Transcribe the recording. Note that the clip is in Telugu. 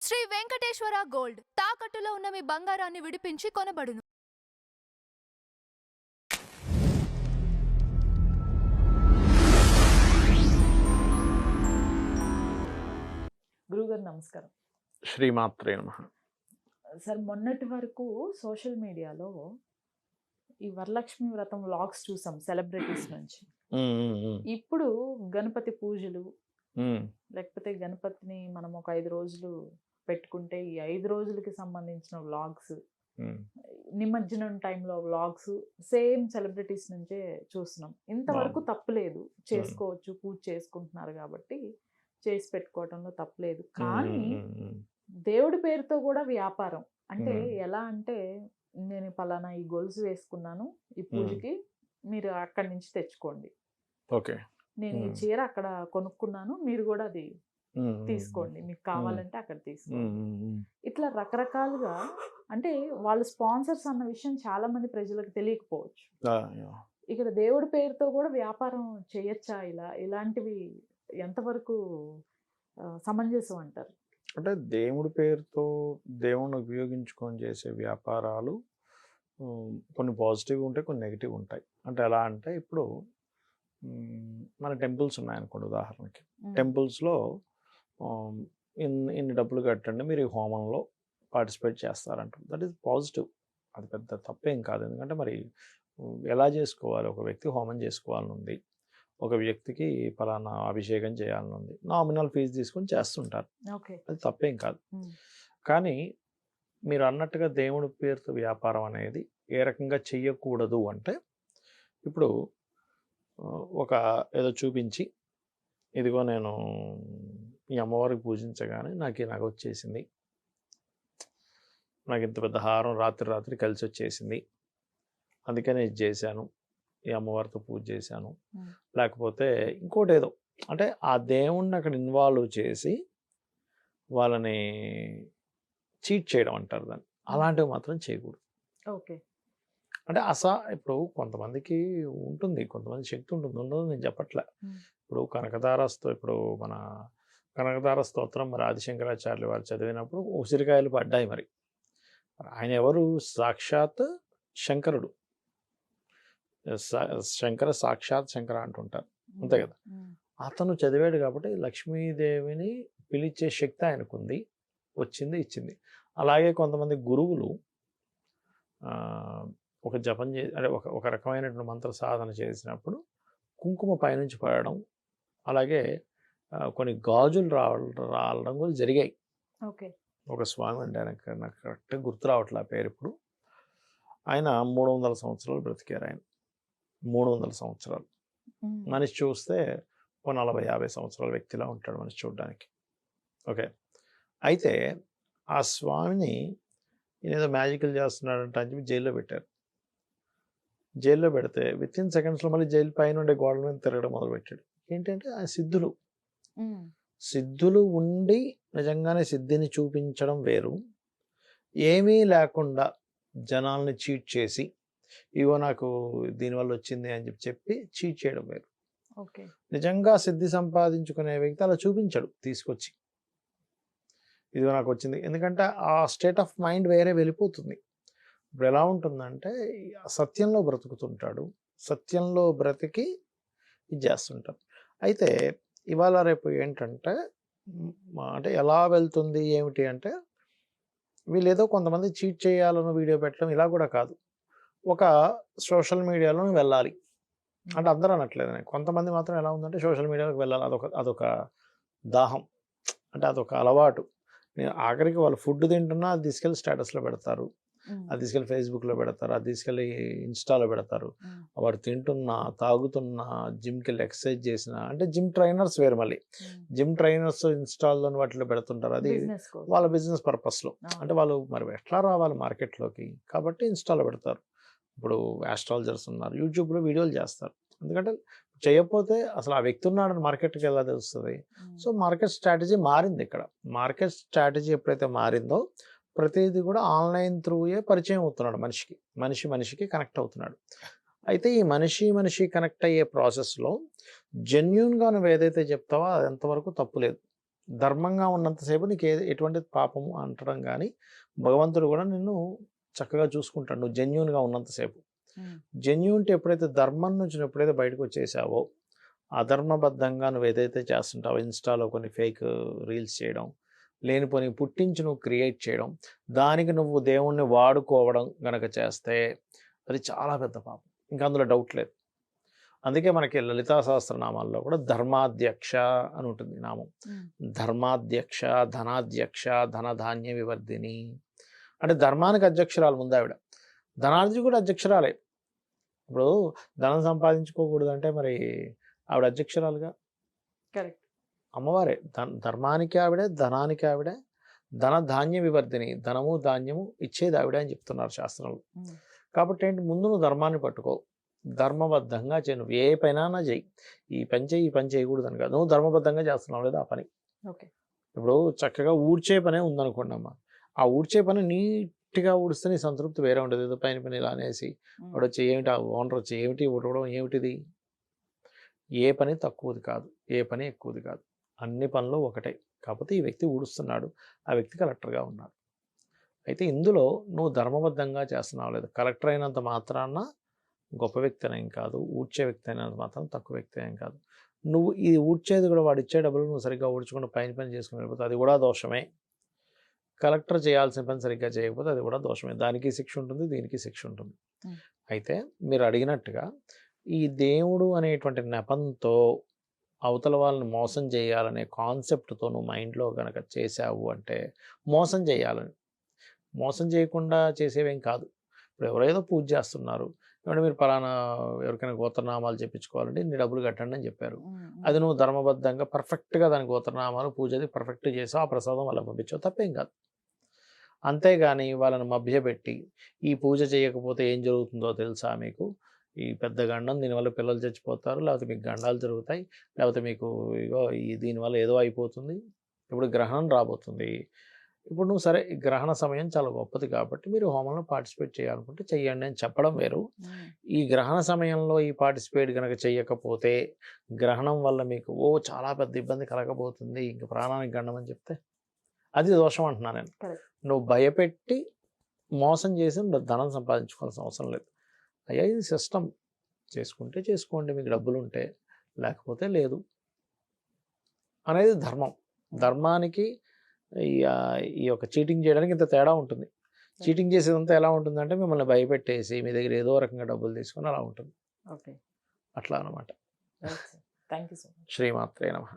శ్రీ వెంకటేశ్వర గోల్డ్ తాకట్టులో ఉన్న మీ బంగారాన్ని విడిపించి కొనబడును. గురుగారు నమస్కారం. శ్రీమాత్రే నమః. సార్ మొన్నటి వరకు సోషల్ మీడియాలో ఈ వరలక్ష్మి వ్రతం వ్లాగ్స్ చూసాం సెలబ్రిటీస్ నుంచి. ఇప్పుడు గణపతి పూజలు లేకపోతే గణపతిని మనం ఒక 5 రోజులు పెట్టుకుంటే ఈ 5 రోజులకి సంబంధించిన వ్లాగ్స్, నిమజ్జనం టైంలో వ్లాగ్స్ సేమ్ సెలబ్రిటీస్ నుంచే చూస్తున్నాం. ఇంతవరకు తప్పులేదు, చేసుకోవచ్చు, పూజ చేసుకుంటున్నారు కాబట్టి చేసి పెట్టుకోవడంలో తప్పులేదు. కానీ దేవుడి పేరుతో కూడా వ్యాపారం అంటే ఎలా అంటే, నేను పలానా ఈ గొలుసు వేసుకున్నాను ఈ పూజకి, మీరు అక్కడి నుంచి తెచ్చుకోండి, ఓకే, నేను ఈ చీర అక్కడ కొనుక్కున్నాను, మీరు కూడా అది తీసుకోండి, మీకు కావాలంటే అక్కడ తీసుకోండి. ఇట్లా రకరకాలుగా అంటే వాళ్ళు స్పాన్సర్స్ అన్న విషయం చాలా మంది ప్రజలకు తెలియకపోవచ్చు. ఇక్కడ దేవుడి పేరుతో కూడా వ్యాపారం చేయొచ్చా? ఇలాంటివి ఎంతవరకు సమంజసం అంటారు? అంటే దేవుడి పేరుతో దేవుణ్ణి ఉపయోగించుకొని చేసే వ్యాపారాలు కొన్ని పాజిటివ్ ఉంటాయి, కొన్ని నెగిటివ్ ఉంటాయి. అంటే ఎలా అంటే, ఇప్పుడు మన టెంపుల్స్ ఉన్నాయనుకోండి, ఉదాహరణకి టెంపుల్స్లో ఇన్ని డబ్బులు కట్టండి, మీరు ఈ హోమంలో పార్టిసిపేట్ చేస్తారంటారు. దట్ ఈస్ పాజిటివ్, అది పెద్ద తప్పేం కాదు. ఎందుకంటే మరి ఎలా చేసుకోవాలి, ఒక వ్యక్తి హోమం చేసుకోవాలని ఉంది, ఒక వ్యక్తికి పలానా అభిషేకం చేయాలని ఉంది, నామినల్ ఫీజు తీసుకొని చేస్తుంటారు, అది తప్పేం కాదు. కానీ మీరు అన్నట్టుగా దేవుడి పేరుతో వ్యాపారం అనేది ఏ రకంగా చెయ్యకూడదు అంటే, ఇప్పుడు ఒక ఏదో చూపించి, ఇదిగో నేను ఈ అమ్మవారికి పూజించగానే నాకు నగ వచ్చేసింది, నాకు ఇంత పెద్ద హారం రాత్రి కలిసి వచ్చేసింది, అందుకనే ఇది చేశాను, ఈ అమ్మవారితో పూజ చేశాను, లేకపోతే ఇంకోటి ఏదో, అంటే ఆ దేవుణ్ణి అక్కడ ఇన్వాల్వ్ చేసి వాళ్ళని చీట్ చేయడం అంటారు దాన్ని. అలాంటివి మాత్రం చేయకూడదు. ఓకే, అంటే ఇప్పుడు కొంతమందికి ఉంటుంది, కొంతమంది శక్తి ఉంటుంది, ఉండదు నేను చెప్పట్లే. ఇప్పుడు ఇప్పుడు మన కనకదార స్తోత్రం మరి ఆదిశంకరాచార్యులు వారు చదివినప్పుడు ఉసిరికాయలు పడ్డాయి. మరి ఆయన ఎవరు? సాక్షాత్ శంకరుడు, శంకర సాక్షాత్ శంకర అంటుంటారు, అంతే కదా. అతను చదివాడు కాబట్టి లక్ష్మీదేవిని పిలిచే శక్తి ఆయనకుంది, వచ్చింది, ఇచ్చింది. అలాగే కొంతమంది గురువులు ఒక జపం అంటే ఒక రకమైనటువంటి మంత్ర సాధన చేసినప్పుడు కుంకుమ పైనుంచి పడడం, అలాగే కొన్ని గాజులు రావడం కూడా జరిగాయి. ఒక స్వామి అంటే నాకు కరెక్ట్గా గుర్తు రావట్లే పేరు ఇప్పుడు. ఆయన 300 సంవత్సరాలు బ్రతికారు. ఆయన 300 సంవత్సరాలు. మనిషి చూస్తే ఓ 40-50 సంవత్సరాల వ్యక్తిలా ఉంటాడు మనిషి చూడడానికి. ఓకే, అయితే ఆ స్వామిని ఏదో మ్యాజికల్ చేస్తున్నాడంట అని చెప్పి జైల్లో పెట్టారు. జైల్లో పెడితే వితిన్ సెకండ్స్లో మళ్ళీ జైలు పైన ఉండే గోడల మీద తిరగడం మొదలుపెట్టాడు. ఏంటంటే ఆ సిద్ధులు ఉండి నిజంగానే సిద్ధిని చూపించడం వేరు, ఏమీ లేకుండా జనాల్ని చీట్ చేసి ఇవో నాకు దీనివల్ల వచ్చింది అని చెప్పి చీట్ చేయడం వేరు. నిజంగా సిద్ధి సంపాదించుకునే వ్యక్తి అలా చూపించాడు తీసుకొచ్చి, ఇదిగో నాకు వచ్చింది. ఎందుకంటే ఆ స్టేట్ ఆఫ్ మైండ్ వేరే వెళ్ళిపోతుంది. ఇప్పుడు ఎలా ఉంటుందంటే, సత్యంలో బ్రతుకుతుంటాడు, సత్యంలో బ్రతికి ఇది చేస్తుంటారు. అయితే ఇవాళ రేపు ఏంటంటే, అంటే ఎలా వెళ్తుంది ఏమిటి అంటే, వీళ్ళు ఏదో కొంతమంది చీట్ చేయాలని వీడియో పెట్టడం ఇలా కూడా కాదు, ఒక సోషల్ మీడియాలో వెళ్ళాలి అంటే అందరూ అనట్లేదు, కొంతమంది మాత్రం ఎలా ఉందంటే సోషల్ మీడియాలోకి వెళ్ళాలి, అదొక దాహం, అంటే అదొక అలవాటు. నేను ఆఖరికి వాళ్ళు ఫుడ్ తింటున్నా అది తీసుకెళ్ళి స్టేటస్లో పెడతారు, అది తీసుకెళ్ళి ఫేస్బుక్లో పెడతారు, అది తీసుకెళ్ళి ఇన్స్టాలో పెడతారు. వాడు తింటున్నా, తాగుతున్నా, జిమ్కి వెళ్ళి ఎక్సర్సైజ్ చేసిన, అంటే జిమ్ ట్రైనర్స్ వేరు, మళ్ళీ జిమ్ ట్రైనర్స్ ఇన్స్టాల్లో వాటిలో పెడుతుంటారు, అది వాళ్ళ బిజినెస్ పర్పస్లో. అంటే వాళ్ళు మరి ఎట్లా రావాలి మార్కెట్లోకి కాబట్టి ఇన్స్టాలో పెడతారు. ఇప్పుడు ఆస్ట్రాలజర్స్ ఉన్నారు, యూట్యూబ్లో వీడియోలు చేస్తారు. ఎందుకంటే చేయకపోతే అసలు ఆ వ్యక్తి ఉన్నాడని మార్కెట్కి ఎలా తెలుస్తుంది? సో మార్కెట్ స్ట్రాటజీ మారింది. ఇక్కడ మార్కెట్ స్ట్రాటజీ ఎప్పుడైతే మారిందో ప్రతిదీ కూడా ఆన్లైన్ త్రూయే పరిచయం అవుతున్నాడు మనిషికి, మనిషికి కనెక్ట్ అవుతున్నాడు. అయితే ఈ మనిషి కనెక్ట్ అయ్యే ప్రాసెస్లో జెన్యూన్గా నువ్వు ఏదైతే చెప్తావో అది ఎంతవరకు తప్పు లేదు. ధర్మంగా ఉన్నంతసేపు నీకు ఎటువంటి పాపము అంటడం కానీ భగవంతుడు కూడా నిన్ను చక్కగా చూసుకుంటాడు నువ్వు జెన్యున్గా ఉన్నంతసేపు. జెన్యూన్టీ ఎప్పుడైతే ధర్మం నుంచి నువ్వు ఎప్పుడైతే బయటకు వచ్చేసావో అధర్మబద్ధంగా నువ్వు ఏదైతే చేస్తుంటావో ఇన్స్టాలో కొన్ని ఫేక్ రీల్స్ చేయడం లేనిపోని పుట్టించి నువ్వు క్రియేట్ చేయడం దానికి నువ్వు దేవుణ్ణి వాడుకోవడం గనక చేస్తే అది చాలా పెద్ద పాపం, ఇంకా అందులో డౌట్ లేదు. అందుకే మనకి లలితా సహస్రనామాల్లో కూడా ధర్మాధ్యక్ష అని ఉంటుంది నామం. ధర్మాధ్యక్ష, ధనాధ్యక్ష, ధనధాన్య వివర్ధిని అంటే ధర్మానికి అధ్యక్షురాలు ముందు ఆవిడ, ధనానికి కూడా అధ్యక్షురాలే. ఇప్పుడు ధనం సంపాదించుకోకూడదు అంటే మరి ఆవిడ అధ్యక్షురాలుగా కరెక్ట్ అమ్మవారే. ధర్మానికి ఆవిడే, ధనానికి ఆవిడే, ధనధాన్య వివర్ధిని ధనము ధాన్యము ఇచ్చేది ఆవిడే అని చెప్తున్నారు శాస్త్రంలో. కాబట్టి ఏంటి ముందు నువ్వు ధర్మాన్ని పట్టుకో, ధర్మబద్ధంగా చేయి, నువ్వు ఏ పైనా చేయి, ఈ పని చేయి ఈ పని చేయకూడదు అని కాదు, నువ్వు ధర్మబద్ధంగా చేస్తున్నావు లేదా ఆ పని. ఓకే ఇప్పుడు చక్కగా ఊడ్చే పనే ఉందనుకోండి అమ్మ, ఆ ఊడ్చే పని నీట్గా ఊడిస్తే నీ సంతృప్తి వేరే ఉంటుంది. ఏదో పైన పని ఇలా అనేసి వాడు వచ్చి ఏమిటి, ఆ ఓనర్ వచ్చి ఏమిటి ఊడవడం ఏమిటిది. ఏ పని తక్కువది కాదు, ఏ పని ఎక్కువది కాదు, అన్ని పనులు ఒకటే. కాకపోతే ఈ వ్యక్తి ఊడుస్తున్నాడు, ఆ వ్యక్తి కలెక్టర్గా ఉన్నాడు. అయితే ఇందులో నువ్వు ధర్మబద్ధంగా చేస్తున్నావు లేదు, కలెక్టర్ అయినంత మాత్రాన గొప్ప వ్యక్తి అనేం కాదు, ఊడ్చే వ్యక్తి అయినంత మాత్రం తక్కువ వ్యక్తి అనేం కాదు. నువ్వు ఈ ఊడ్చేది కూడా వాడు ఇచ్చే డబ్బులు నువ్వు సరిగ్గా ఊడ్చుకుంటూ పైన పని చేసుకుని వెళ్ళిపోతే అది కూడా దోషమే. కలెక్టర్ చేయాల్సిన పని సరిగ్గా చేయకపోతే అది కూడా దోషమే. దానికి శిక్ష ఉంటుంది, దీనికి శిక్ష ఉంటుంది. అయితే మీరు అడిగినట్టుగా ఈ దేవుడు అనేటువంటి నెపంతో అవతల వాళ్ళని మోసం చేయాలనే కాన్సెప్ట్తో నువ్వు మైండ్లో కనుక చేసావు అంటే మోసం చేయాలని, మోసం చేయకుండా చేసేవేం కాదు. ఇప్పుడు ఎవరైనా పూజ చేస్తున్నారు, ఏమంటే మీరు పలానా ఎవరికైనా గోత్రనామాలు చెప్పించుకోవాలంటే ఇన్ని డబ్బులు కట్టండి అని చెప్పారు. అది నువ్వు ధర్మబద్ధంగా పర్ఫెక్ట్గా దాని గోత్రనామాలు పూజ అది పర్ఫెక్ట్ చేసావు, ఆ ప్రసాదం వాళ్ళకి పంపించావు, తప్పేం కాదు. అంతేగాని వాళ్ళని మభ్యపెట్టి ఈ పూజ చేయకపోతే ఏం జరుగుతుందో తెలుసా మీకు, ఈ పెద్ద గండం దీనివల్ల పిల్లలు చచ్చిపోతారు, లేకపోతే మీకు గండాలు జరుగుతాయి, లేకపోతే మీకు ఇగో దీనివల్ల ఏదో అయిపోతుంది, ఇప్పుడు గ్రహణం రాబోతుంది, ఇప్పుడు నువ్వు సరే ఈ గ్రహణ సమయం చాలా గొప్పది కాబట్టి మీరు హోమంలో పార్టిసిపేట్ చేయాలనుకుంటే చెయ్యండి అని చెప్పడం వేరు. ఈ గ్రహణ సమయంలో ఈ పార్టిసిపేట్ కనుక చెయ్యకపోతే గ్రహణం వల్ల మీకు చాలా పెద్ద ఇబ్బంది కలగబోతుంది, ఇంక ప్రాణానికి గండం అని చెప్తే అది దోషం అంటున్నాను నేను. నువ్వు భయపెట్టి మోసం చేసి ధనం సంపాదించుకోవాల్సిన అవసరం లేదు. అయ్యా ఇది సిస్టమ్, చేసుకుంటే చేసుకోండి, మీకు డబ్బులు ఉంటే, లేకపోతే లేదు అనేది ధర్మం. ధర్మానికి ఈ యొక్క చీటింగ్ చేయడానికి ఇంత తేడా ఉంటుంది. చీటింగ్ చేసేదంతా ఎలా ఉంటుందంటే మిమ్మల్ని భయపెట్టేసి మీ దగ్గర ఏదో రకంగా డబ్బులు తీసుకొని అలా ఉంటుంది. ఓకే అట్లా అనమాట. Thank you so much. శ్రీమాత్రే నమః.